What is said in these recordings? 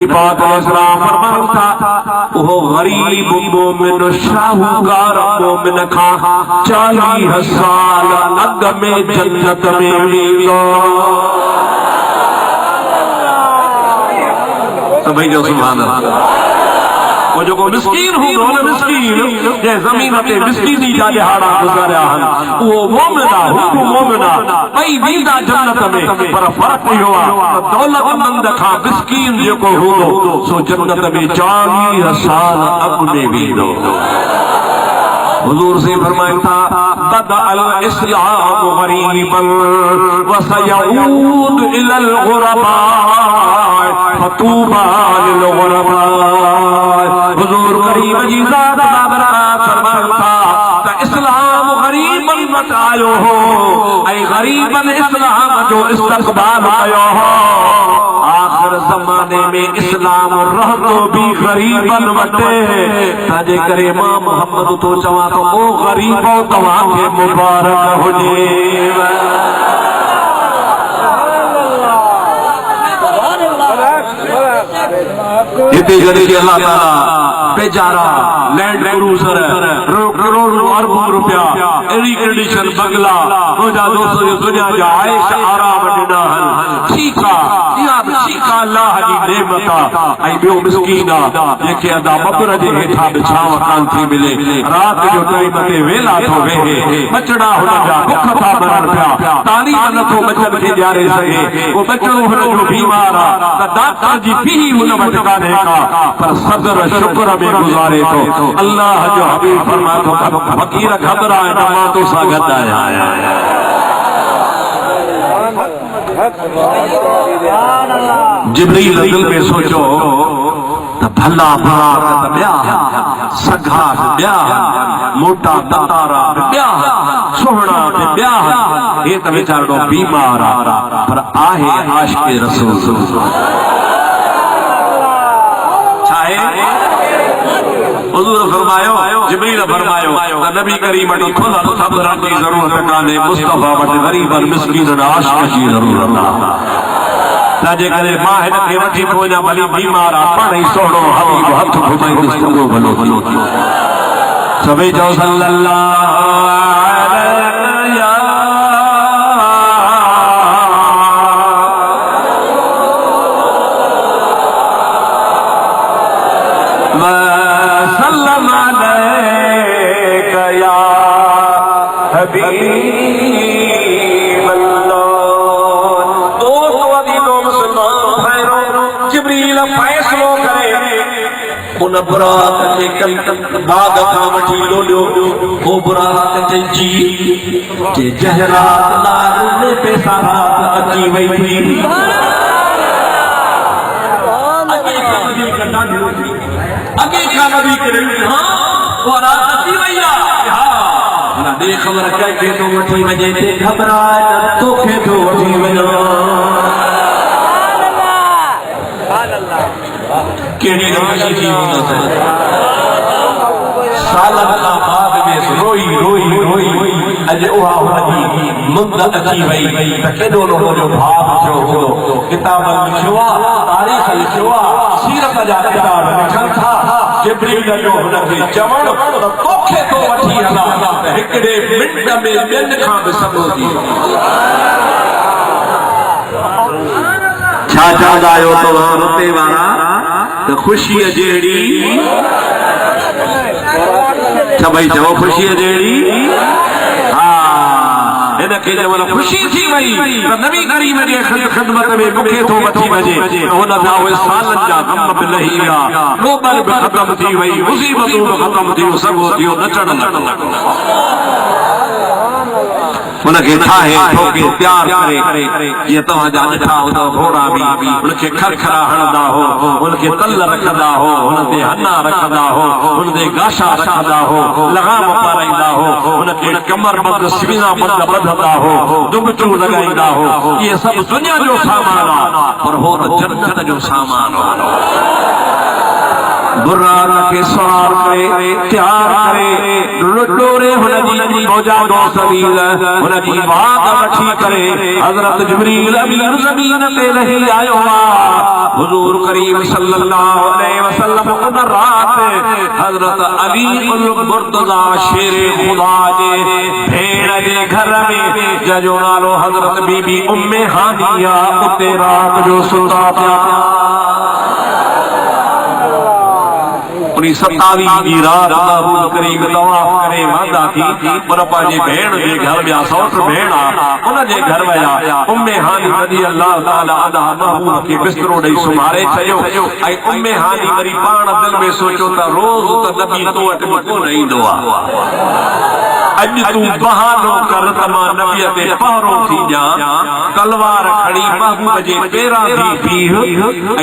पाक इस्लाम फरमाता वो गरीब मोमिन शाहूकार मोमिन खा 40 साल अग में जन्नत में मिलो। तो भाई जो सुभान अल्लाह वो जो मिस्कीन हूंदो न मिस्कीन जे ज़मीन ते मिस्कीनी जा ॾिहाड़ा गुज़ारिया आहिनि उहो मोमिना हू मोमिना ॿई वेंदा जन्नत में। पर फ़र्क़ु इहो आहे त दौलतमंद खां मिस्कीन जेको हूंदो सो जन्नत में 40 साल अॻु में वेंदो। हुजूर से फरमाया बदा अल इस्लाम गरीबन व सयऊद इलल गुरबा फतूबा लिल गुरबा। हुजूर करीम जी ज़ात बाबरात फरमाया त इस्लाम गरीबन वट आयो हो ऐं गरीबन इस्लाम जो इस्तक़बाल कयो हो। आखिर ज़माने में इस्लाम रहंदो भी गरीबन वटे तंहिंजे करे मां मोहम्मद तो चवां तो ओ गरीबो तव्हांखे मुबारक हुजे। हिते जॾहिं अल्लाह ताला बेचारा लैंड क्रूज़र करोड़ों अरबों रुपया एडी कंडीशन बंगला मुंहिंजा दोस्त दुनिया जा आइश आराम ॾिना आहिनि। ठीकु आहे इहा बि ठीकु आहे अल्लाह जी नेमत आहे। ऐं ॿियो मिस्कीन आहे जेके अदा मबर जे हेठां बि छांव कान थी मिले राति जो टाइम ते वेला थो वेहे बचड़ा हुन जा बुख था मरनि पिया तालीम नथो बचनि खे ॾियारे सघे। उहो बचड़ो हुन जो बीमार आहे त डॉक्टर जी फी हुन वटि कान्हे का पर सदर शुक्र में गुज़ारे थो। अल्लाह जो हबीब फरमाए थो फकीर घबराए न मां तोसां गॾु आहियां। जिब्रील दिल में सोचो त भला बुरा त ॿिया सघा बि ॿिया मोटा दतारा बि ॿिया सुहिणा बि ॿिया हे त वीचारो बीमार आहे पर आहे आशिक़े रसूल। हुजूर फरमायो जिब्रील फरमायो त नबी करीम वटि खुदा ख़बरनि जी ज़रूरत कान्हे मुस्तफ़ा वटि गरीबन मिस्कीनन आशिक़ जी ज़रूरत आहे। तंहिंजे करे मां हिन खे वठी थो वञा भली बीमार आहे पाण ई सोढ़ो हबीब हथ घुमाईंदुसि चङो भलो भलो थी। सभई चओ सल्लल्लाहु उन बुरात जे बाग खां वठी लोलियो वो बुरात जी जे जहरात लाल में पैसा रात अची वई थी। अगे खां नबी करे हां वो रात अची वई आहे। हां ना दे ख़बर कंहिंखे थो वठी वञे ते घबराए न तोखे थो वठी वञो। केड़ी खुशी थी हुनसे सालन खां बाद में रोई रोई रोई अॼु उहा हुनजी मुंद अची वई त केॾो न हुनजो भाव थियो हूंदो। किताब लिखियो आहे तारीख़ लिखियो आहे सीरत जा किताब लिखनि था जिब्रील जो हुनखे चवणु त तोखे थो वठी हलां त हिकिड़े मिंट में ॿियनि खां बि सघो थी। छा चवंदा आहियो तव्हां रुपए वारा त खुशी जहिड़ी सभई चओ खुशी जहिड़ी। हा हिन खे जंहिं खुशी थी वई त नबी करीम जे ख़िदमत में मूंखे थो वठी वञे हुन जा उहे सालनि जा गम बि लही विया नोबल बि ख़तमु थी वई मुसीबतूं बि ख़तमु थियूं सभु थियो नचण लॻो। उनखे ठाहे ठोके प्यार करे जीअं तव्हांजा ॾिठा हूंदा घोड़ा बि उनखे खरखरा हणंदा हो उनखे तल रखंदा हो हुन ते हना रखंदा हो हुन ते गाशा रखंदा हो लगाम पाराईंदा हो उनखे कमर बंद सीना बंद ॿधंदा हो दुबचूं लॻाईंदा हो। इहे सभु दुनिया जो सामान आहे पर हो त जन्नत जो सामान हो। बुर्राक के सवार करे तैयार करे डोरे हुनजी मौजा दो सलील हुनजी वाद वठी करे हजरत जिब्रील अमीर ज़मीन ते लही आयो हुजूर करीम सल्लल्लाहु अलैहि वसल्लम उन रात हजरत अली उल मुर्तज़ा शेर खुदा जे भेड़ जे घर में जजो नालो हजरत बीबी उम्मे हानिया उते रात जो सुता पिया 27 जी रात महबूब करीम तवाफ करे वादा थी पर पाजे भेण जे घर में सौट भेण उन जे घर वया उम्मे हानी रज़ी अल्लाह ताला अन्हा महबूब के बिस्तरो ॾेई सुम्हारे छयो ऐं उम्मे हानी वरी पाण दिल में सोचो त रोज़ त नबी तो वटि कोन ईंदो आहे अज तू बहानो कर त मां नबीअ ते पहरो थी ॼां तलवार खणी महबूब जे पेरां थी बीह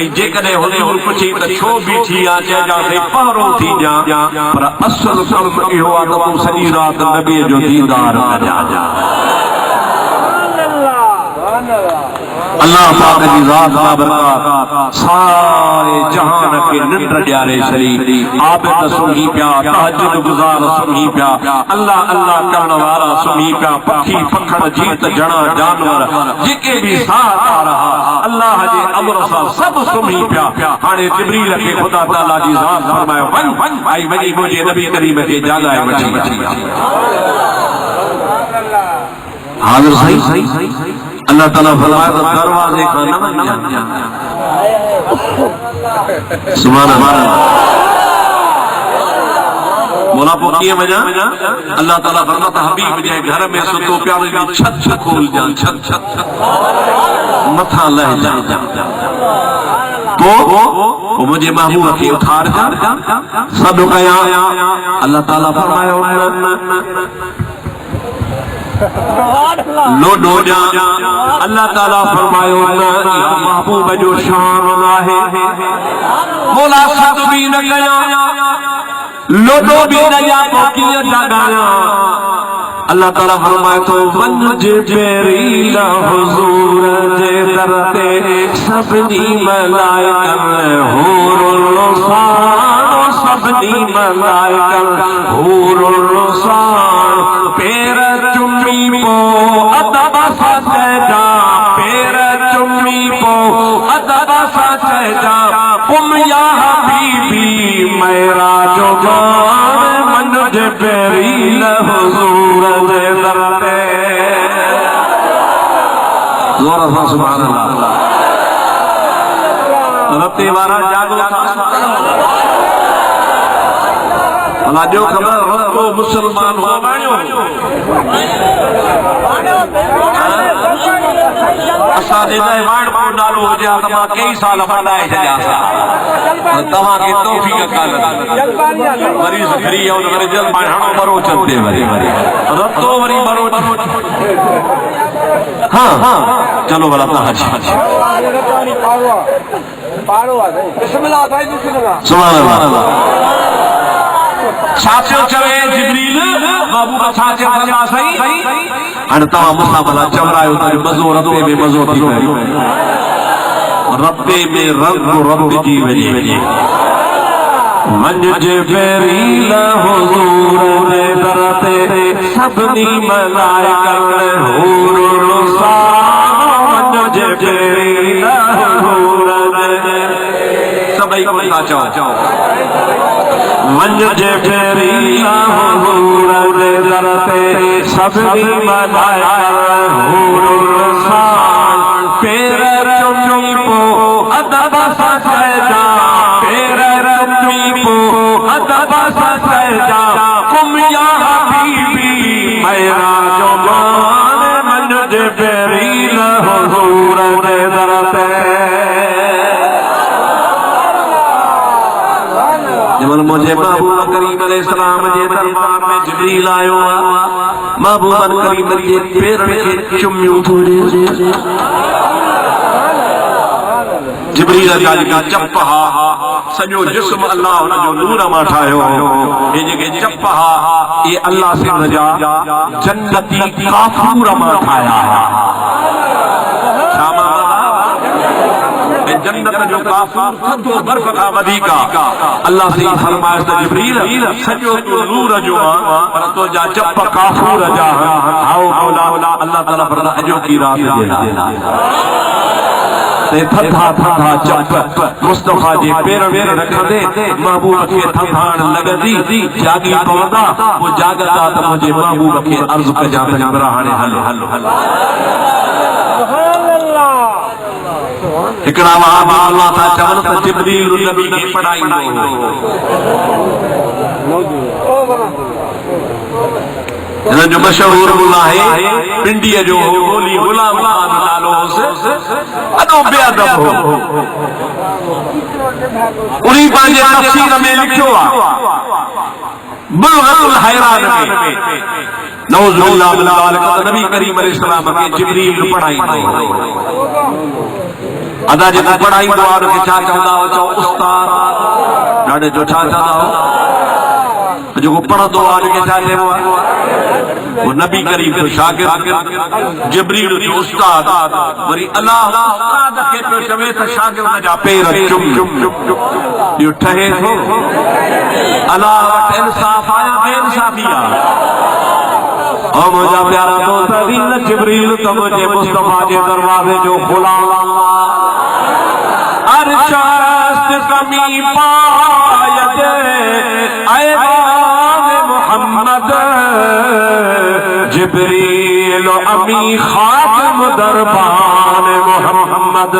ऐं जेकॾहिं हुन पुछी त छो बीठी आहे चइजांसि पहरो थी ॼां पर असुल कम इहो आहे त तूं सॼी राति नबीअ जो दीदार कजां अल्लाह पाक जी ज़ात बाबरकत सारे जहान के निंड ॾियारे छॾी आबिद सुम्ही पिया तहज्जुद गुज़ार सुम्ही पिया अल्लाह अल्लाह करण वारा सुम्ही पिया पखी पखड़ जीत जणा जानवर जेके भी साथ आ रहा अल्लाह जे अमर सां सभु सुम्ही पिया हाणे जिब्रील खे ख़ुदा ताला जी ज़ात फरमायो वञ ऐं वञी मुंहिंजे नबी करीम खे जाॻाए वठी हाज़िर सही अल्लाह ताला फरमाए तो दरवाजे का न वञ सुभान अल्लाह मोला पोकीअ वञा अल्लाह ताला फरमाता हबीब जे घर में सुतो पिया छत खोल जा छत मथा लह जा तो मुझे महबूब के उठार जा सब कया अल्लाह ताला फरमायो लोडो जा अल्लाह ताला फरमायो महबूब जो शान आहे मोला सत भी न कया लोडो भी न जा पोकीअ जा गाया अल्लाह ताला फरमाए तो वञ जिब्रील हुजूर जे दर ते सभनी मलाइकन हूरुल रुसान सभनी मलाइकन हूरुल रुसान पैर चुम्मी पो अदब सां चइजा पैर चुम्मी पो अदब सां चइजा कुम या हबीबी मेरा जो गान मन जिब्रील हुजूर जे दर ते ज़ोर सां सुभान अल्लाह रते वारा जागो था भला जो ख़बर रतो मुसलमान हो बाणियो असां जे वाण को नालो हुजे त मां कई साल बणाए छॾिया तव्हां खे तौफ़ीक़ कान मरीज़ फ्री हो त वरी जल पाण हणो मरो चलते वरी रतो वरी मरो हां चलो भला पाड़ो आहे बिस्मिल्लाह भाई बिस्मिल्लाह सुभान अल्लाह छाचो चवे जिब्रील बाबू का छाचे फरमा सही अन तवा मुसा भला चवरायो त मज़ो रब्बे में मज़ो थी वयो रब्बे में रब जी वजे वञ जिब्रील हुजूर जे दर ते सभनी मलाइकन हूरुल रुसान वञ जिब्रील हुजूर जे सभई कोता चओ वञ जिब्रील हुजूर जे दर ते सभनी मलाइकन हूरुल रुसान पैर चुम्मी पो अदब सां चइजा पैर चुम्मी पो अदब सां चइजा कुम या हबीबी मेरा जो गान मन जिब्रील हुजूर जे दर ते जमल मुझे महबूब करीम अलैहिस्सलाम जे दरबार में जिब्रील आयो महबूब करीम जे पेरनि खे चुमियो थोड़ी जिब्रील जा चप हा सॼो जिस्म अल्लाह हुन जो नूर मां ठाहियो हे जेके चप हा ये अल्लाह सिंह जा जन्नती काफूर मां ठाहिया जन्नत जो काफूर थधो बर्फ खां वधीक अल्लाह से फरमाए त जिब्रील सॼो तूं नूर जो पर तुंहिंजा चप काफूर जा आओ मौला अल्लाह ताला फरमाए अॼो की रात जे थधा थधा चप मुस्तफा जे पेर में रखंदे महबूब खे थधाण लॻंदी जागी पवंदा वो जागदा त मुंहिंजे महबूब खे अर्ज़ कजां त हाणे हलो हलो हलो हिकिड़ा वहाबी अल्लाह था चवनि त जिब्रील नबी खे पढ़ाईंदो हिन जो मशहूर मुल्ला है पिंडीअ जो मौली गुलाम खान नालो हुयुसि अॾो बेअदब हो उन्ही पंहिंजे तफ़सीर में लिखियो आहे बुलगतुल हैरान में नऊज़ुबिल्लाह मिन ज़ालिक नबी करीम अलैहिस्सलाम खे जिब्रील पढ़ाईंदो अदा जेको पढ़ाईंदो आहे उनखे छा चवंदा हुआ चओ उस्ताद ॾाढे जो छा चवंदा हुआ जेको पढ़ंदो आहे उनखे छा चइबो आहे वो नबी करीम जो शागिर्द जिब्रील जो उस्ताद वरी अल्लाह उस्ताद खे पियो चवे त शागिर्द जा पेर चुम चुम इहो ठहे थो अल्लाह वटि इंसाफ़ आया बेइंसाफ़ी आहे ओ मुंहिंजा प्यारा दोस्त दीन जिब्रील त मुंहिंजे मुस्तफा जे दरवाज़े जो गुलाम अर्शास्त कमी पायत ऐबान मोहम्मद जिब्रील अमी खातिम दरबान मोहम्मद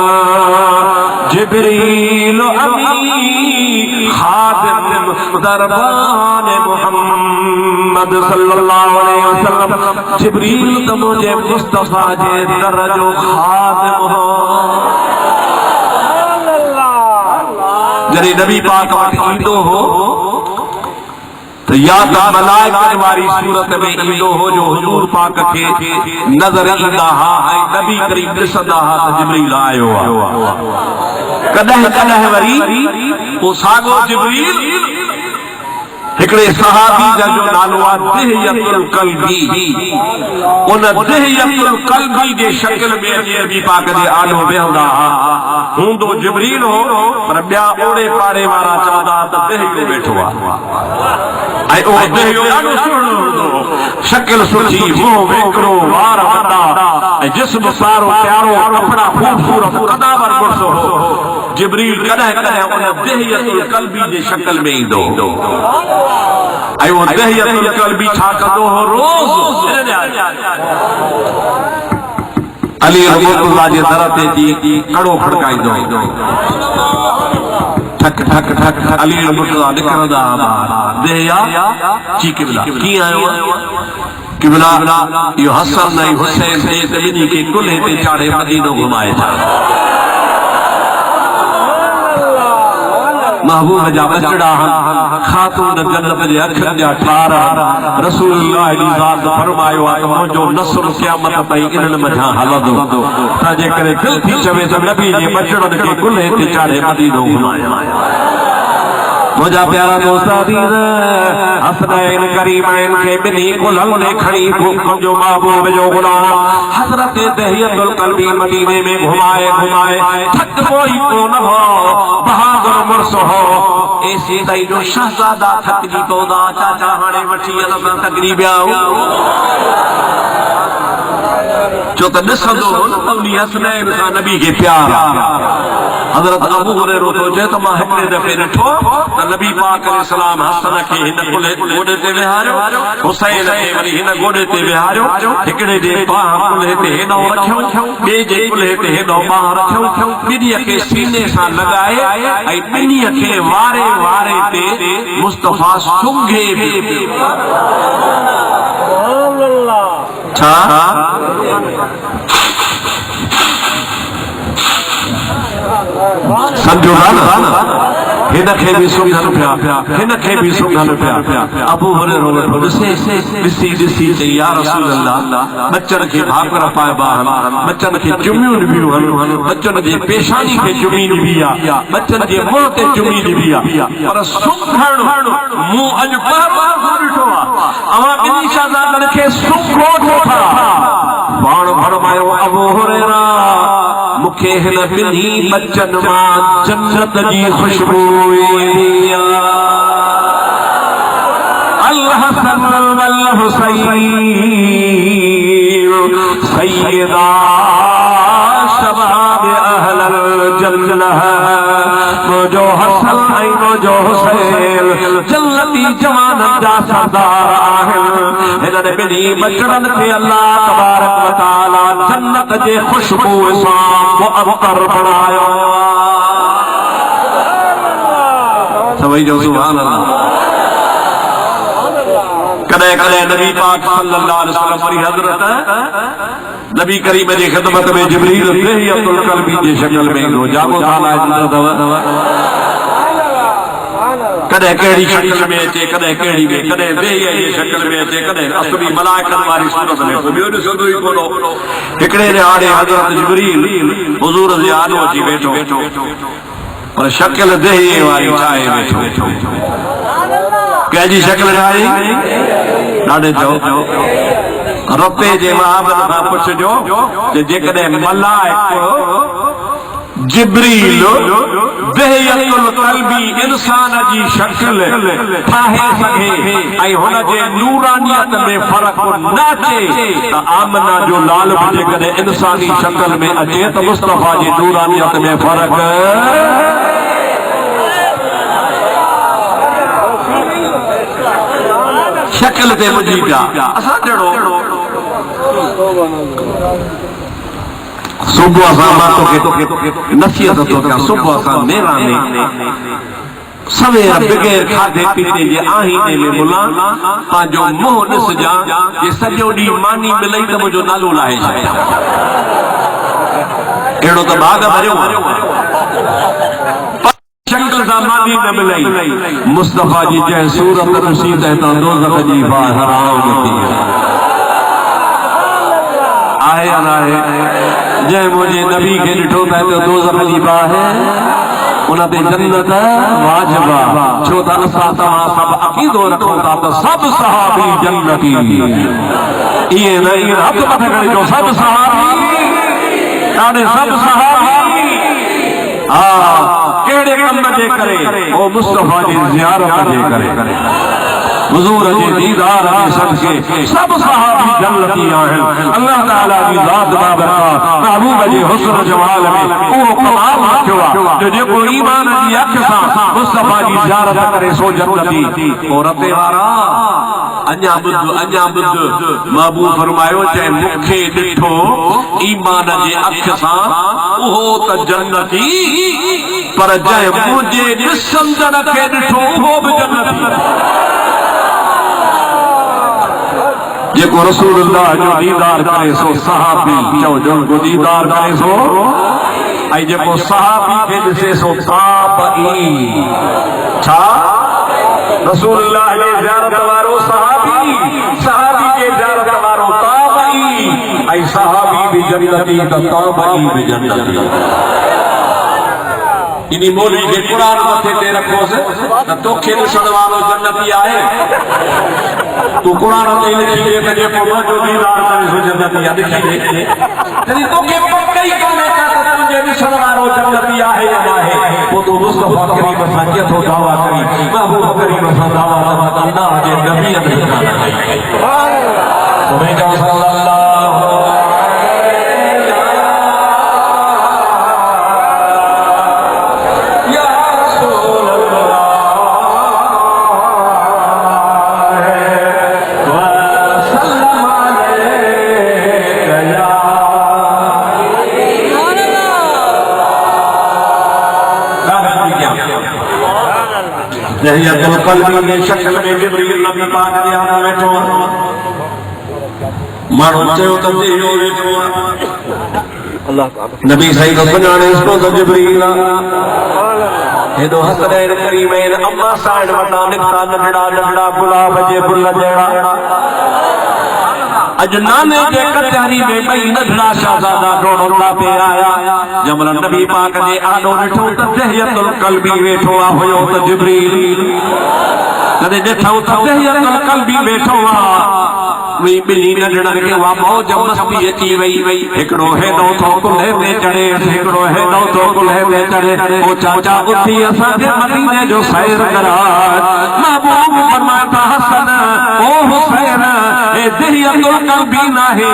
जिब्रील अमी खातिम दरबान मोहम्मद सल्लल्लाहु अलैहि वसल्लम जिब्रील त मुंहिंजे मुस्तफा जे दर जो खातिम हो जॾहिं नबी पाक वटि ईंदो हो तो या त मलाइकनि वारी सूरत में ईंदो हो जो हुजूर पाक खे नज़र ईंदा हा ऐं नबी करीम ॾिसंदा हा त जिब्रील आयो आहे कॾहिं कॾहिं वरी पोइ साॻियो जिब्रील हिकिड़े सहाबी जो नालो आहे दिहयतुल कल्बी उन दिहयतुल कल्बी जे शक्ल में नबी पाक जे आलो वेहंदा हूंदो जिब्रील हो पर ॿिया ओड़े पाड़े वारा चवंदा त दिहयो वेठो आहे ऐं उहो दिहयो ॾाढो सुहिणो हूंदो शक्ल सुठी मुंहुं वेकरो वार वॾा ऐं जिस्म सारो प्यारो कपिड़ा खूबसूरत कदावर मुड़ुस हो जिब्रील कॾहिं कॾहिं उन दिहयतुल कल्बी जे शक्ल में ईंदो ऐं वो दिहयतुल कल्बी छा कंदो हो रोज़ अली रहमतुल्लाह जे दर ते जी कड़ो खड़काईंदो ठक ठक ठक अली रहमतुल्लाह निकिरंदा देया जी क़िबला कीअं आयो क़िबला इहो हसन ऐं हुसैन ते ॿिन्ही खे कुल्हे ते चाढ़े मदीनो घुमाए छा महबूब जा बचड़ा खातून जन्नत जे अखियुनि जा ठार रसूलुल्लाह जी ज़ात फरमायो आहे मुंहिंजो नस्र क़यामत ताईं इन्हनि मथां हलंदो त जेकॾहिं दिलि थी चवे त नबी जे बचड़नि खे कुल्हे ते चाढ़े मदीनो घुमाया मुंहिंजा प्यारा दोस्त हसनैन करीमैन खे ॿिन्ही कुल्हनि में खणी मुंहिंजो महबूब जो गुलाम हज़रत दिहयतुल कल्बी मदीने में घुमाए घुमाए थक कोई कोन हो बहादुर मुड़ुस हो ऐसी ताईं जो शहज़ादा थकिजी पवंदा चाचा हाणे वठी हलंदा तकरीबिया छो त ॾिसंदो हो न पवनी हसनैन सां नबी खे प्यार हज़रत अबू हुरैरा थो चए त मां हिकिड़े दफ़े ॾिठो त नबी पाक अलैहिस्सलाम हसन खे हिन गोॾे ते विहारियो हुसैन खे वरी हिन गोॾे ते विहारियो हिकिड़े जे कुल्हे ते हेॾो रखियो ॿिए जे कुल्हे ते हेॾो ॿांहुं रखियो ॿिन्हीअ खे सीने सां लॻाए ऐं ॿिन्हीअ खे वारे वारे ते मुस्तफा सुंघे छा समझो ना हिन खे भी सुंघन पिया हिन खे भी सुंघन पिया अबू हुरैरा ॾिसी ॾिसी चई या रसूल अल्लाह बच्चन खे भाकर पाइबा बच्चन खे चुमियूं ॾिबियूं बच्चन जे पेशानी खे चुमी ॾिबी आहे बच्चन जे मुंहं ते चुमी ॾिबी आहे पर सुंघण मूं अॼु पहिरियों ॾिठो आहे अवां ॿिन्ही शहज़ादनि खे सुंघो था पाण फरमायो अबू हुरैरा मूंखे हिन ॿिन्ही बचन मां जन्नत जी खुशबू ईंदी अल हसन वल हुसैन सैयदा शबाब अहलल जन्नह मुझो हसन ऐं मुझो हुसैन जन्नती जवाननि जा सरदार आहिनि हिननि ॿिन्ही बचड़नि खे अल्लाह तबारक व तआला जन्नत जे खुशबू सां मुअत्तर बणायो सभई जो सुभान अल्लाह कदे कदे नबी पाक सल्लल्लाहु अलैहि वसल्लम वरी हज़रत नबी करीम जी खिदमत में जिब्रील दहियतुल क़ल्बी जी शक्ल में ईंदो जागो थाला कदे कहिड़ी शक्ल में अचे कदे कहिड़ी में कदे बेहिया जी शक्ल में अचे कदे असली मलाइकनि वारी सूरत में ॿियो ॾिसंदो ई कोन हिकिड़े ॾिहाड़े हज़रत जिब्रील हुज़ूर जे आॾो अची वेठो पर शक्ल दहिये वारी ठाहे वेठो कंहिंजी शक्ल ठाही ॾाढे चओ रुपए जे महाबत खां पुछजो जेकॾहिं मलाइक जिब्रील दहियतुल क़ल्बी इंसान जी शक्ल ठाहे सघे ऐं हुन जे नूरानियत में फ़र्क़ न अचे त आमना जो लाल बि जेकॾहिं इंसानी शक्ल में अचे त मुस्तफ़ा जी नूरानियत में फ़र्क़ शक्ल ते मुझी पिया असां जहिड़ो सुबुह सां मां तोखे नसीहत थो कयां सुबुह सां नेरा में सवेर बग़ैर खाधे पीते जे आहीने में मुला पंहिंजो मुंहुं ॾिसजां जे सॼो ॾींहुं मानी मिलई त मुंहिंजो नालो लाहे छॾे अहिड़ो त भाग भरियो शक्ल सां मानी न मिलई मुस्तफ़ा जी जंहिं सूरत ॾिसी त हितां दोज़ख जी बाहि हराम थी आहे या न आहे जंहिं मुंहिंजे नबी खे ॾिठो त हिते दोज़ख जी बाहि उन ते जन्नत वाजिब आहे छो त असां तव्हां सभु अक़ीदो रखूं था त सभु सहाबी जन्नती इहे न इहे हथ मथे करे चओ सभु सहाबी ॾाढे सभु सहाबी हा कहिड़े कम जे करे ओ मुस्तफ़ा जी ज़ियारत जे करे हुज़ूर जे दीदार जे सदके सब सहाबी जन्नती आहिनि अल्लाह ताला जी ज़ात बाबरकत महबूब जे हुस्न जमाल में उहो कमाल रखियो आहे जो जेको ईमान जी अख सां मुस्तफ़ा जी ज़ियारत करे सो जन्नती और ते वारा अञा बुध महबूब फरमायो चाहे मूंखे ॾिठो ईमान जे अख सां उहो त जन्नती पर जंहिं मुंहिंजे ॾिसंदड़ खे ॾिठो उहो बि जन्नती जेको रसूलुल्लाह जो दीदार करे सो सहाबी चओ जो दीदार करे सो ऐं जेको सहाबी खे ॾिसे सो ताबई छा रसूलुल्लाह जी ज़ियारत वारो सहाबी के ज़ियारत वारो ताबई ऐं सहाबी भी जन्नती त ताबई भी जन्नती इन्हीं मौलवी के कुरान मथे ते रखोसि त तोखे ॾिसण वारो जन्नती आहे तू कुरान ते लिखी दे त जेको मुंहिंजो दीदार करे सो जन्नती आहे लिखी दे तॾहिं तोखे पक ई कोन्हे त तुंहिंजे ॾिसण वारो जन्नती आहे या न आहे पोइ तूं मुस्तफ़ा करीम सां कीथो दावा करी महबूब करीम सां दावा न त अल्लाह जे नबीअ ते दहियतुल क़ल्बी की शक्ल में जिब्रील नबी पाक जे आने वेठो माण्हू चयो त इहो वेठो नबी सही तो सुञाणे इसको त जिब्रील हेॾो हसनैन करीमैन अम्मा साइड वॾा निकिता नंढड़ा गुलाब जे गुल जहिड़ा अॼु नाने जे कचहरी में ॿई नंढड़ा शहज़ादा डोड़ंदा पे आया जमल नबी पाक जे आॾो ॾिठो त दहियतुल क़ल्बी वेठो आहे हुयो त जिब्रील जॾहिं ॾिठो त दहियतुल क़ल्बी वेठो आहे वी बिनी नंढड़ा के वा मौज मस्ती अची वई हिकड़ो हेडो थो कुल्हे ते चढ़े हिकड़ो हेडो थो कुल्हे ते चढ़े ओ चाचा उथी असां के मदीने जो सैर करा महबूब फरमाता हसन ओ हुसैन ए दिहियतुल कल्बी नाहे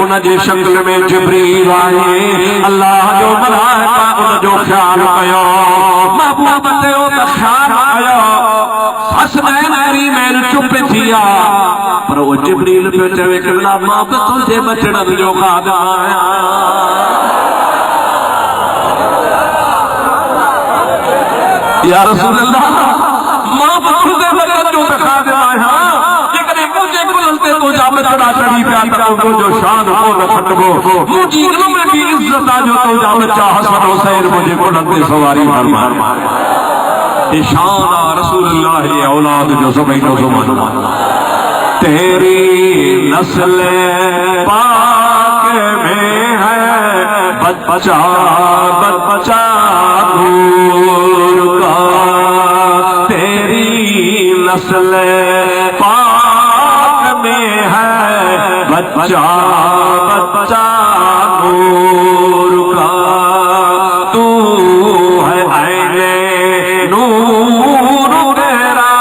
उन जे शक्ल में जिब्रील आए अल्लाह जो मलाइका उन जो ख्याल कयो महबूब ते ओ ख्याल आयो हसनैन मेरी मैन चुप थिया पर वो जिब्रील पे चवे कला मां पे तुझे बचण जो खादा आया या रसूल अल्लाह मां पे तुझे बचण जो खादा आया जेकरे मुझे बुलंदे तो जा बचड़ा चढ़ी पे आता तो जो शान हो न खटबो मुझी इल्म में भी इज्जत आ जो तो जा बच्चा हसन हुसैन मुझे बुलंदे सवारी मार शान रसूलुल्लाह औलाद जो सभी जो जुबान तेरी नस्ल पाक में है बच्चा नूर का तेरी नस्ल पाक में है बच्चा नूर का तू है आईने नूर तेरा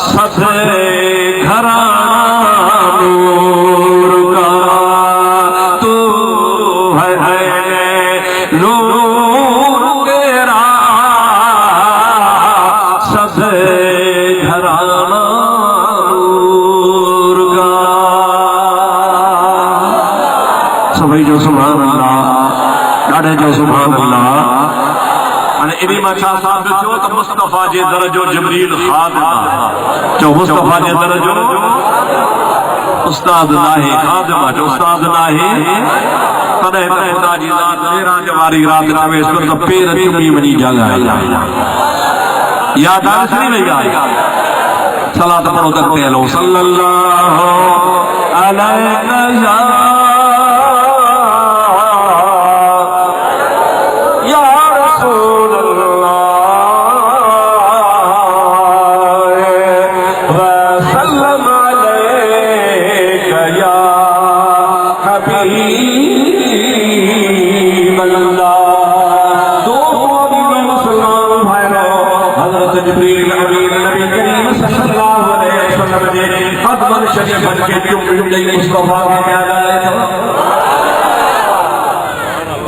सदे घराना नूर का तू है नूर तेरा सदे घराना नूर का सभी जो सुभान अल्लाह ॾाढे जो सुभान अल्लाह इन्हीं में छा साबित थियो त मुस्तफा जे दरजो जिब्रील खादिम जो मुस्तफा जे दरजो उस्ताद नाहे खादिम जो उस्ताद नाहे तॾहिं त खुदा जी ज़ात मेराज वारी रात चवे त पेर चुमी वञी जॻाए याद आहे सही वई आहे सलात पढ़ो त हलो सल्लल्लाहु अलैहि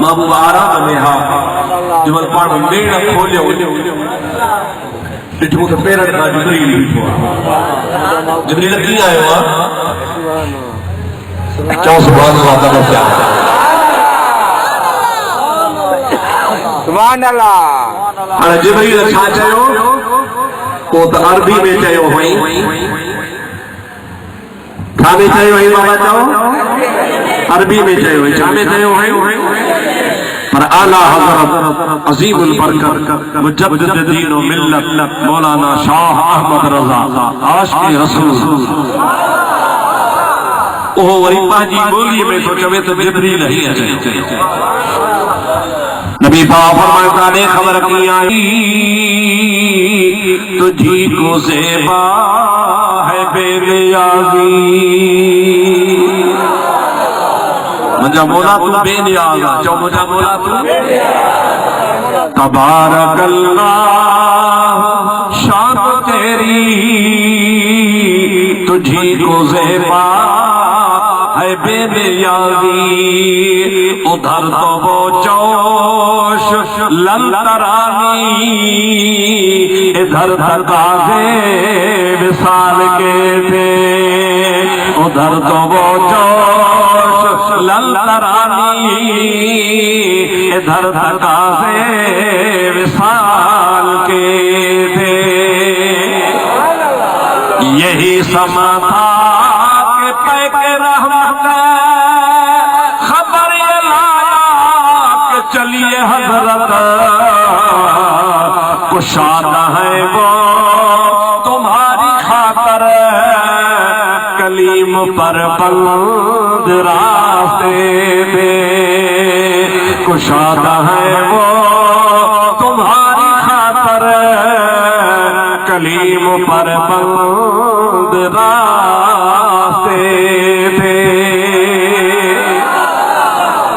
महबूब आराम में हा जब पाण मेड़ खोलियो ॾिठो त पेरनि खां जिब्रील बीठो आहे जिब्रील कीअं आयो आहे चओ सुभान अल्लाह तव्हां क्या सुभान अल्लाह हाणे जिब्रील छा चयो को त अरबी में चयो हुई छा में चयो हुई बाबा चओ अरबी में चयो हुई छा में चयो हुई पर आला हज़रत अज़ीमुल बरकत मुजद्दिदीन व मिल्लत मौलाना शाह अहमद रज़ा आशिक़ रसूल ओहो वरी पंहिंजी ॿोलीअ में थो चवे त जिब्रील ही अचे नबी पाक फरमाता ने खबर की आई तुझी को ज़ेबा है बेनियाज़ी मुझा मौला तू बेनियाज़ आहे चओ मुझा मौला तू तबारक अल्लाह शान तेरी तुझी को ज़ेबा है बेनियाज़ी उधर तो वो जोश ललतरानी इधर तकाज़े विसाल के थे उधर तो वो जोश ललतरानी इधर तकाज़े विसाल के थे यही समा था कि पैक रहमत खबर ये लाया कि चलिए हजरत कुशादा है वो तुम्हारी खातर कलीम पर बंद रास्ते पे कुशादा है वो तुम्हारी खातर कलीम पर बंद रास्ते थे।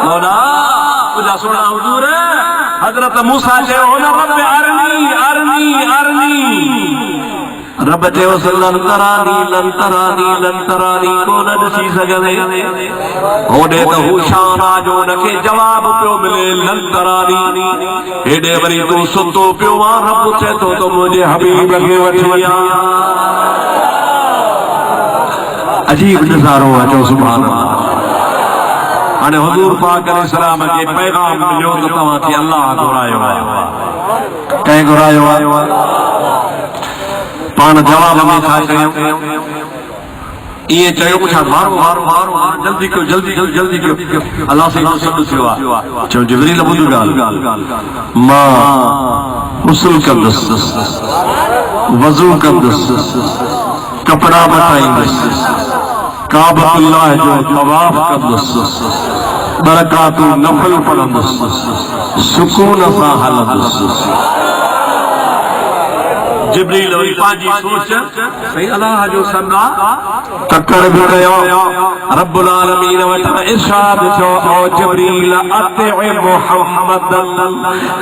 मौला मुझा सुना हुजूर हजरत मूसा चयो न रब अरनी अरनी अरनी रब चयो लन तरानी लन तरानी लन तरानी को न ॾिसी सघंदे। होॾे त हू शान जो उनखे जवाब पियो मिले लन तरानी। हेॾे वरी तूं सुतो पियो आ रब चए थो त मुंहिंजे हबीब खे वठी आ। अजीब नज़ारो आहे जो सुभान अल्लाह। हाणे हुजूर पाक अलैहिस्सलाम खे पैगाम मिलियो त तव्हांखे अल्लाह घुरायो आहे। कंहिं घुरायो आहे? पाण जवाब में छा कयूं? इहे चयो छा मारो मारो मारो जल्दी कयो जल्दी कयो जल्दी कयो। अल्लाह से सॾु थियो आहे। चयो जिब्रील ॿुध ॻाल्हि मां गुस्ल कंदुसि वज़ू कंदुसि कपिड़ा मटाईंदुसि काबतुल्लाह जो तवाफ कंदुसि बरकातूं नफ़ल पढ़ंदुसि सुकून सां हलंदुसि। जिब्रील वरी पंहिंजी सोच सही अल्लाह जो सन्ना तकड़ बि कयो। रब्बुल आलमीन वटां इरशाद थियो ओ जिब्रील अतिअ मुहम्मदन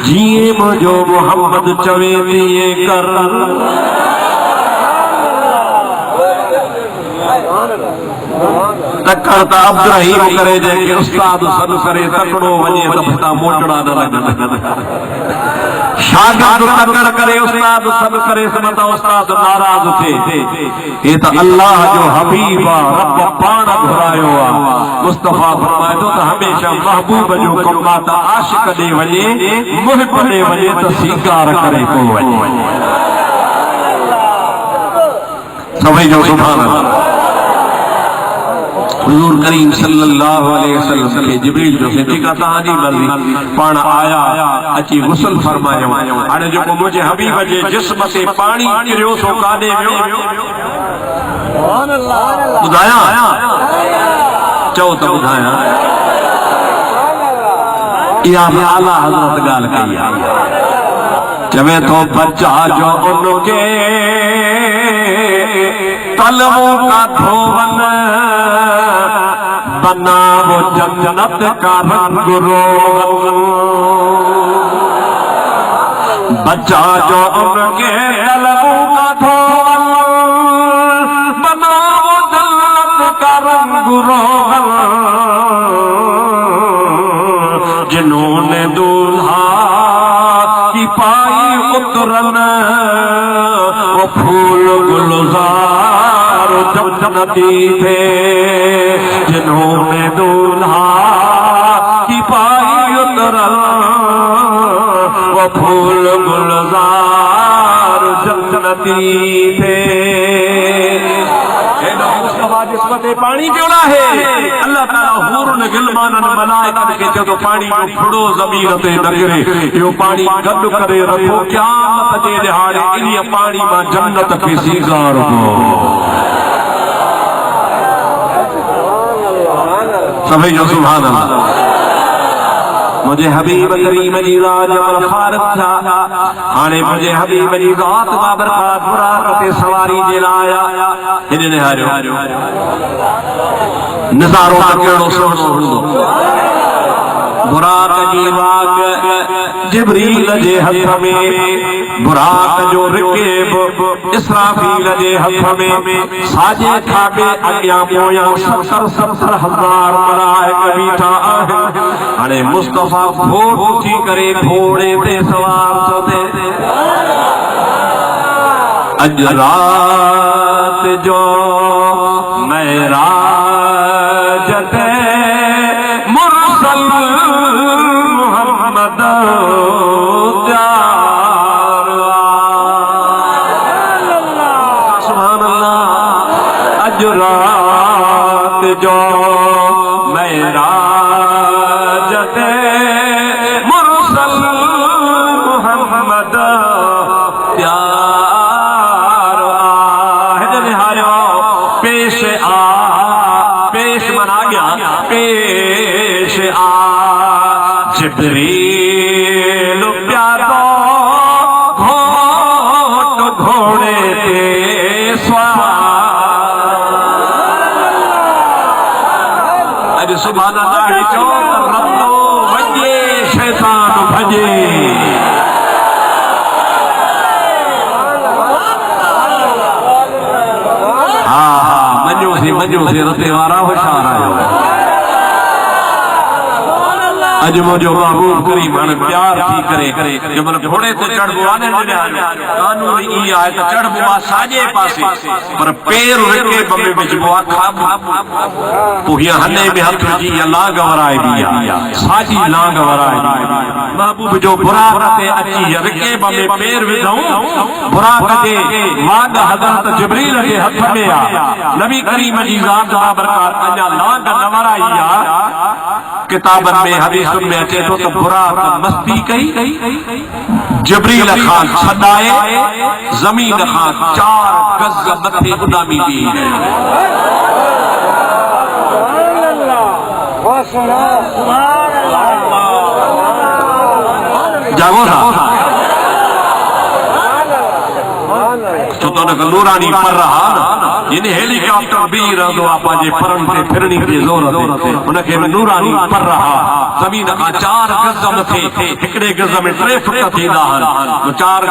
जीअं मुंहिंजो मुहम्मद चवे तीअं कर। तकड़ त अब्दुर्रहीम करे जंहिंखे उस्ताद सॾु करे तकड़ो वञे त फटा मोटड़ा न लॻनि। शागिर्द तकड़ करे उस्ताद सॾु करे त उस्ताद नाराज़ थिए। हे त अल्लाह जो हबीब आहे रब पाण घुरायो आहे। मुस्तफ़ा फरमाए थो त हमेशह महबूब जो कमु आहे त आशिक़ ॾे वञे मुहिब ॾे वञे त स्वीकार करे पोइ वञे। सभई जो सुभान अल्लाह। हुजूर करीम सल्लल्लाहु अलैहि वसल्लम खे जिब्रील जो ठीक आहे तव्हांजी मर्ज़ी पाण आया अची गुस्ल फरमायो। हाणे जेको मुंहिंजे हबीब जे जिस्म ते पाणी किरियो सो काॾे वियो ॿुधायां? चओ त ॿुधायां। इहा बि आला हज़रत ॻाल्हि कई आहे। चवे थो बच्चा जो उनखे तलवो का धोवन बना वो जन्नत का रंग रोगन। बच्चा जो उनके तलवो का धोवन बना वो जन्नत का रंग रोगन। जिन्होंने दूल्हा की पाई उतरन वो फूल गुलजार जन्नती थे। जिन्होंने दूल्हा की पाई उतरन वो फूल गुलजार जन्नती थे। पानी क्यों ना है? अल्लाह ताला हूरन गिलमानन मलाइकन के जो पानी जो फुड़ो ज़मीन ते न गिरे यो पानी गड करे रखो क़यामत जे दिहाड़े इन पानी मां जन्नत खे सीगार हो। सभई जो सुभान अल्लाह। मुझे हबीब करीम जी राज अमल खारिज था। हाणे मुझे हबीब जी ज़ात बाबरकात बुराक ते सवारी जे लाइ आया। हिन निहारियो नज़ारो कहिड़ो सुहिणो हूंदो। बुराक जी वाग जिब्रील जे हथ में, बुराक जो रिकेब इसराफील जे हथ में। साॼे खाॿे अॻियां पोयां 70,000 मलाइक बीठा आहिनि। हाणे मुस्तफ़ा घोड़ थी करे घोड़े ते सवार थो थिए। अॼु रात जो मेराज ते मुरसल मुहम्मद त्यार सुभान अल्लाह। अॼु रात जो मेराज ते मुरसल मुहम्मद त्यार पेश मना गया पेश आ जिब्रील प्यारो घोट घोड़े पंजो सिरते वारा होशियार आयो अज मुझो महबूब करीम हाणे प्यार थी करे जब घोड़े ते चढ़बो आने कानून ई आए त चढ़बो आ साजे पासे पर पैर रखे बमे विझबो आ खाब तो हिया हने में हथ जी लाग वराए दिया साजी लाग वराए महबूब जो बुराक ते अची रखे बमे पैर विधऊं बुराक जे वाग हज़रत जिब्रील जे हथ में आ नबी करीम जी ज़ात बरकत अञा लाग न वराई आ किताबन में हदीसुन में अचे तो बुराक मस्ती कई जिब्रील खान छॾाए ज़मीन खां 4 गज़ मथे उॾामी दी जागो था तो नूरानी पर रहा जिन हेलीकॉप्टर भी रहंदो आ पांजे परन ते फिरणी जे जोर ते उनखे नूरानी पर रहा जमीन का 4 गज मथे हिकड़े गज में 3 फुट थींदा आहिनि तो 4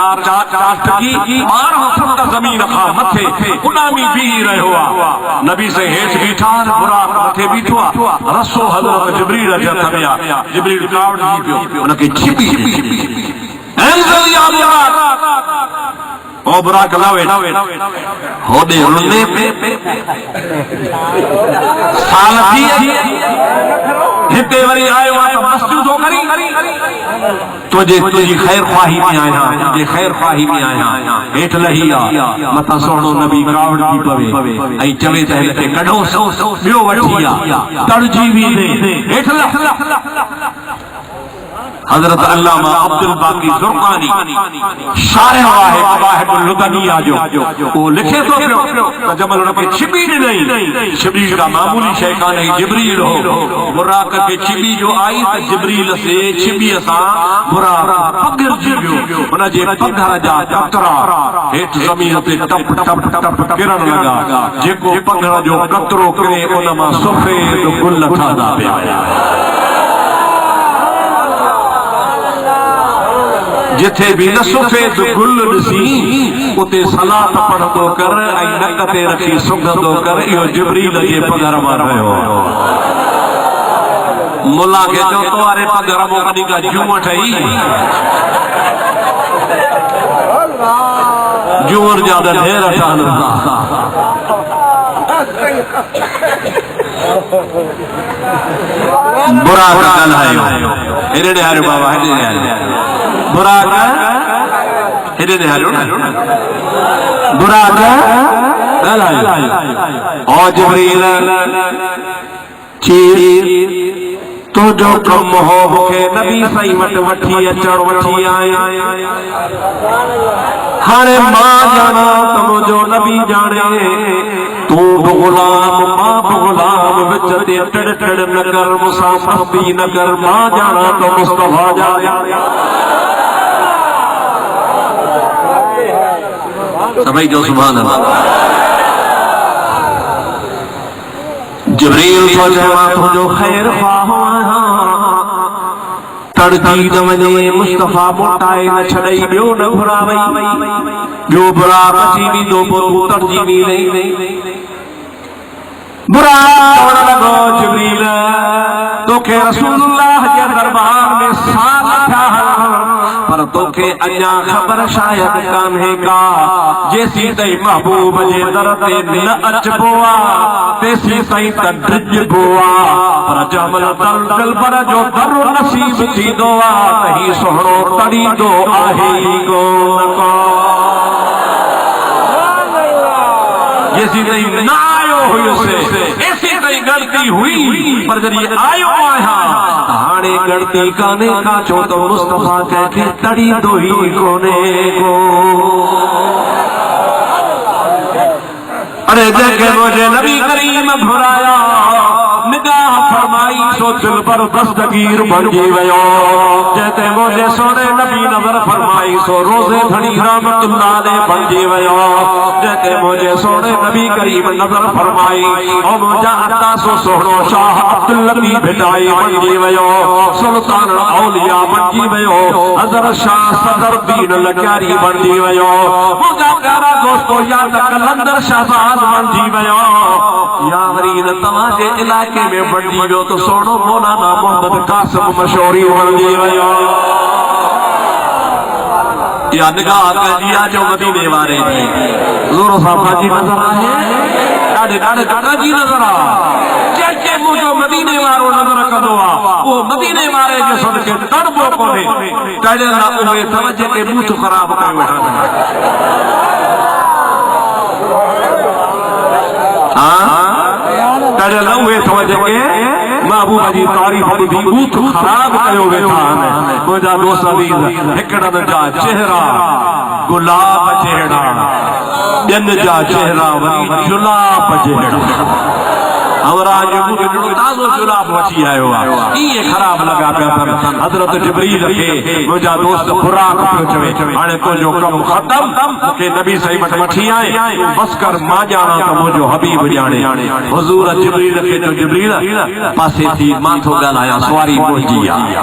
टकी 12 फुट जमीन खां मथे उॾामी बीह रहियो आहे नबी से हेठि बीठा बुराक मथे बीठो आहे रसो हज़रत जिब्रील जे हथ में आहे जिब्रील कावड़ जी पियो उनखे छिपी एंजल या बुराक ओ बुराक लावे होदे रुने पे साल थी हिते वरी आयो आ त मस्जूदो करी तुझी खैर ख्वाही में आया जे खैर ख्वाही में आया हेठ लही आ मथा सोहणो नबी कावड़ थी पवे ऐं चवे त हिते कढो ॿियो वठी आ तड़जी वी हेठ लह हजरत अल्लामा अब्दुल बाकी ज़ुरक़ानी शारिह वाहिबुल लुदनिया जो वो लिखे तो पियो जमल उनके छिबी नहीं जिब्रील का मामूली शय काने जिब्रील हो बुराक के छिबी जो आई त जिब्रील से छिबी सा बुराक पगर जी वियो उन जे पगर जा कतरा हेठ जमीन ते टप टप टप किरण लगा जेको पगर जो कतरो करे उन मां सफेद गुल ठहंदा पिया जिथे भी न सफेद गुल ॾिसी उते सलात पढ़ंदो कर ऐं नक ते रखी सुंघंदो कर इहो जिब्रील जे पगर मां रहियो मुला खे चओ तोवारे पगर मां कॾहिं का जूं ठही जूअर जा त ढेर ठहनि बुराक ॻाल्हायो हेॾे ॾियारो बाबा हेॾे ॾियारो बुराक हेॾे ॾियारो बुराक ॻाल्हायो ओ जिब्रील चीर तुझो कम हो मूंखे नबी साईं वटि वठी अचण वठी आया हाणे मां ॼाणा त मुंहिंजो नबी ॼाणे तू बि गुलाम मां बि गुलाम विच ते टिड़ टिड़ न कर मूंसां मस्ती न कर मां ॼाणा त मुस्तफा ॼाणे सभई जो सुभान अल्लाह जिब्रील तो चवां तुंहिंजो ख़ैर ख़्वाह आहियां तड़जी न वञे मुस्तफा मोटाए न छॾई ॿियो न घुरावई ॿियो बुराक अची वींदो पोइ तूं तड़जी वींदे बुराक चवण लॻो जिब्रील तोखे रसूलुल्लाह जे दरबार में साल थिया पर तोखे अञा ख़बर शायद कान्हे का जेसी ताईं महबूब जे दर ते न अचबो आहे तेसी ताईं त डिॼबो आहे पर जमल दल पर जो दर नसीब थींदो आहे त ही सुहिणो तड़ींदो आहे जेसी ताईं न आयो हुयुसि एसी ताईं गलती हुई पर जॾहिं आयो आहियां हाणे गलती कान्हे का छो त मुस्तफा कंहिंखे तड़ींदो ई कोन्हे को अरे जंहिंखे मुंहिंजे नबी करीम घुराया निगाह फरमाई सो दिल पर दस्तगीर बणजी वियो जेते मुझे सोने नबी नजर फरमाई सो रोजे धनी रहमतुल्लाह अलैह बणजी वियो जेते मुझे सोने नबी करीम नजर फरमाई ओ मुझा अता सो सोहणो शाह अब्दुल लतीफ भिटाई बणजी वियो सुल्तान औलिया बणजी वियो हज़रत शाह सदर दीन लकारी बणजी वियो मुझा प्यारा दोस्तो याद कलंदर शहबाज बणजी वियो या वरीन तव्हांजे इलाके में बणजी वियो तो सोनो मौलाना मोहम्मद कासिम मशहूरी बणजी वियो या निगाह कजी जो मदीने वारे जी ज़ोरो साहब जी नजर आहे ॾाढे ॾाढे ॾाढा जी नजर आ के मुझो मदीने वारो नजर कंदो आ वो मदीने वारे जे सदके तड़बो कोने कड़े ना उहे तवजे के बूथ खराब करे वेठा कड़े ना उहे तवजे के महबूबा जी तारीफ दी बूथ खराब कयो वेठा मुझा दोस्त अजीज हिकड़न जा चेहरा गुलाब जहिड़ा ॿियनि जा चेहरा वरी जुलाब जहिड़ा हमरा जो ताज़ो जुलाब वठी आयो आहे ये खराब लगा पिया हज़रत जिब्रील खे मुंहिंजा दोस्त खुराक पियो चवे हाणे तुंहिंजो कमु ख़तम के नबी सही वटि वठी आए बस कर मां ॼाणा त मुंहिंजो हबीब ॼाणे हुज़ूर जिब्रील खे तो जिब्रील पासे थी मां थो ॻाल्हायां सवारी मुंहिंजी आहे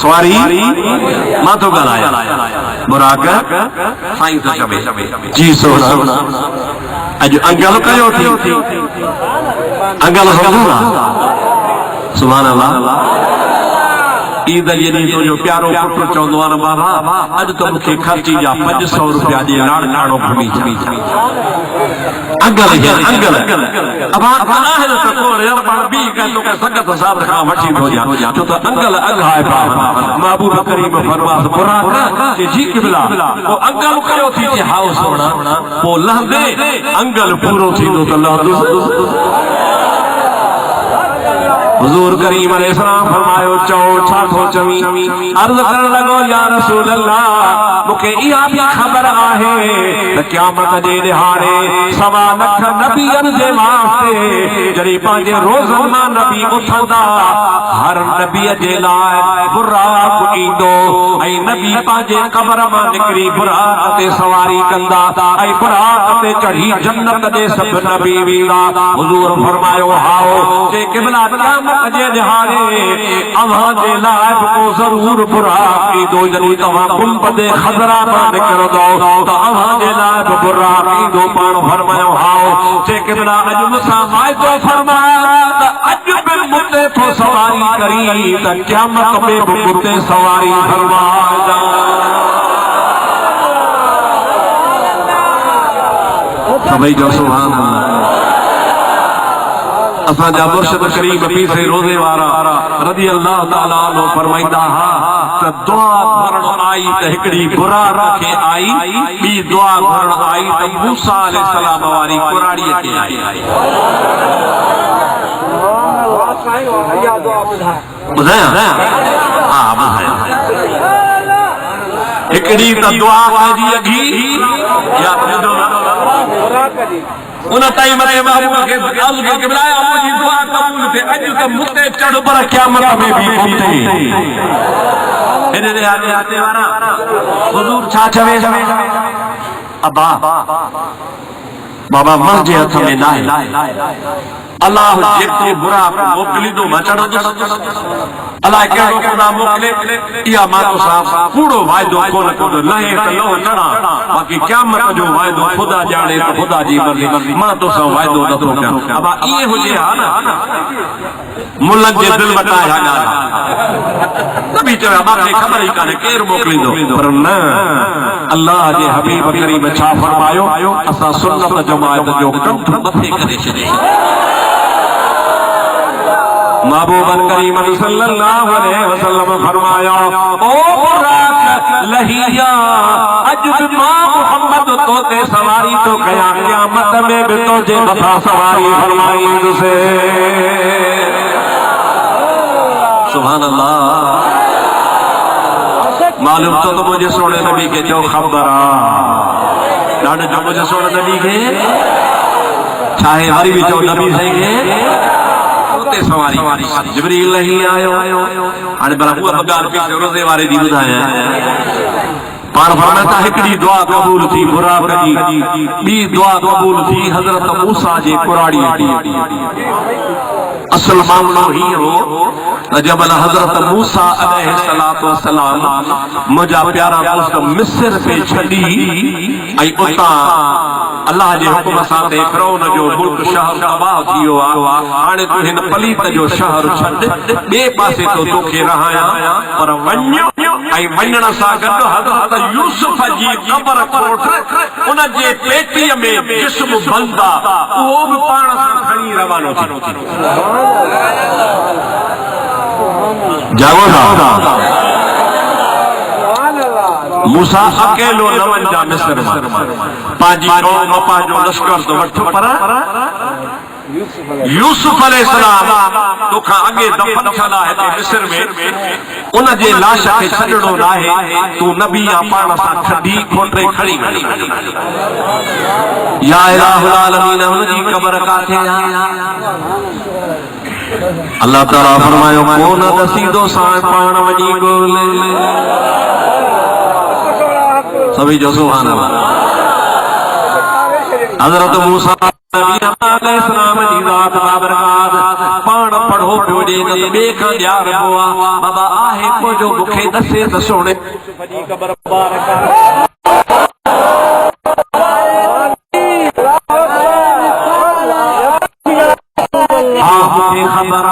सवारी मां तो ॻाल्हायां बुराक साईं तो चवे जी सोना अॼु अंगल कयो थी अंगल हुज़ूर सुभान अल्लाह ईद जे ॾींहुं तुंहिंजो प्यारो पुटु चवंदो आहे न बाबा अॼु त मूंखे ख़र्ची जा 500 रुपया ॾे लाड़काणो घुमी अंगल अब आहे त को यार पाण बि कंदो के संगत साहब खां वठी थो जा छो त अंगल अघ आहे महबूब करीम फरमास बुराक के जी क़िबला वो अंगल कयो थी के हाउ सोना पो लहंदे अंगल पूरो थींदो त लहंदो हुजूर करीम अलैहिस्सलाम फरमायो चओ छा थो चवी अर्ज़ करण लॻो या रसूल अल्लाह मूंखे इहा बि ख़बर आहे त क़यामत जे ॾिहाड़े 1.25 लख नबियनि जे वास्ते जॾहिं पंहिंजे रोज़नि मां नबी उथंदा हर नबीअ जे लाइ बुराक ईंदो ऐं नबी पंहिंजे क़बर मां निकिरी बुराक ते सवारी कंदा ऐं बुराक ते चढ़ी जन्नत जे सभु नबी वेंदा हुजूर फरमायो हाओ जे क़िबला अजे दिहाड़े अव्हां जे लाइ को जरूर बुराक ईंदो जॾहिं तव्हां गुंबदे खज़रा मां निकिरंदो त अव्हां जे लाइ बुराक ईंदो पाण फरमायो हाओ जे क़िबला अॼु मूंसां वाइदो फरमाया त अॼु बि मूं ते थो सवारी करी त क़यामत में बि मूं ते सवारी फरमाइजा सभई जो सुभान अल्लाह असांजा मुर्शिद करीम पीर रोज़े वारा रज़ी अल्लाह ताला अन्हु फरमाईंदा त दुआ घुरण आई त हिकड़ी बुराक खे आई ॿी दुआ घुरण आई त मूसा अलैहिस्सलाम वारी कुराड़ीअ खे आई ॿुधायां हा ॿुधायां हिकड़ी त दुआ जी अघी या उन टाइम में महबूब के अर्ज़ के क़िबला मुंहिंजी दुआ क़बूल थे अॼु त मूं ते चढ़ पर क़यामत में भी पहुते हिन आते वारा हुजूर छा चवे अब्बा बाबा मर जे हथ में नाहे अल्लाह जेको बुराक मोकिलींदो मां चढ़ंदुसि अलाह कहिड़ो ख़ुदा मोकिले इहा मां तोसां कूड़ो वाइदो कोन कंदो लहे त लहो चढ़ा बाक़ी क़यामत जो वाइदो ख़ुदा ॼाणे त ख़ुदा जी मर्ज़ी मां तोसां वाइदो नथो कयां अब इहे हुजे हा न मुल्क जे दिल वटाए हा ॻाल्हि नबी चयो मूंखे ख़बर ई कान्हे केरु मोकिलींदो पर न अल्लाह जे हबीब करीम छा फरमायो असां सुन्नत जमात जो कंठ मथे करे छॾियो महबूबन करीम सल्लल्लाहु अलैहि वसल्लम फरमाया ओ बुराक लहिया अज मां मोहम्मद तो ते सवारी तो कया क़यामत में भी तो जे मथा सवारी फरमाई तुसे सुभान अल्लाह मालूम तो मुझे सोने नबी के जो खबर आ ॾाढो जो मुझे सोने नबी के चाहे वरी भी चो नबी सही उते सवारी जिब्रील नहीं आयो हाणे भला उहा ॻाल्हि पेश रोज़े वारे दी ॿुधायां पाण फरमाया था हिकड़ी दुआ कबूल थी बुराक जी ॿी दुआ कबूल थी हज़रत मूसा जे कुराड़ी असल मामलो ही हो जबल हज़रत मूसा अलैहिस्सलातु वस्सलाम मुंहिंजा प्यारा दोस्त मिस्र पे छॾी ऐं उतां अल्लाह जे हुकुम सां ते फिरौन जो मुल्क शहर तबाह थी वियो आहे हाणे तूं हिन पलीत जो शहर छॾ ॿिए पासे तो तोखे रहायां पर वञ ऐं वञण सां गॾु हज़रत यूसुफ जी क़बर कोठ उन जे पेटीअ में जिस्म बंद आहे उहो बि पाण सां खणी रवानो थी जागो था मूसा अकेलो न वञा मिस्र मां पंहिंजी कौम पंहिंजो लश्कर तो वठ पर यूसुफ अलैहिस्सलाम तोखां अॻे दफ़न थियल आहे हिते मिस्र में उन जे लाश खे छॾणो नाहे तूं नबी या पाण सां खॾी खोटे खणी या इलाहुल आलमीन हुन जी क़बर काथे अल्लाह ताला फरमायो कोन दसीदो सां पाण वञी ॻोल्हे सभी जो सुभान अल्लाह हज़रत मूसा अलैहिस्सलाम जी ज़ात बाबरकात पाण पढ़ो पियो ॾे ॿिए खां ॾियारबो आहे बाबा आहे को जो मूंखे दसे त सोणे जी क़बर मुबारक हाँ मूंखे ख़बर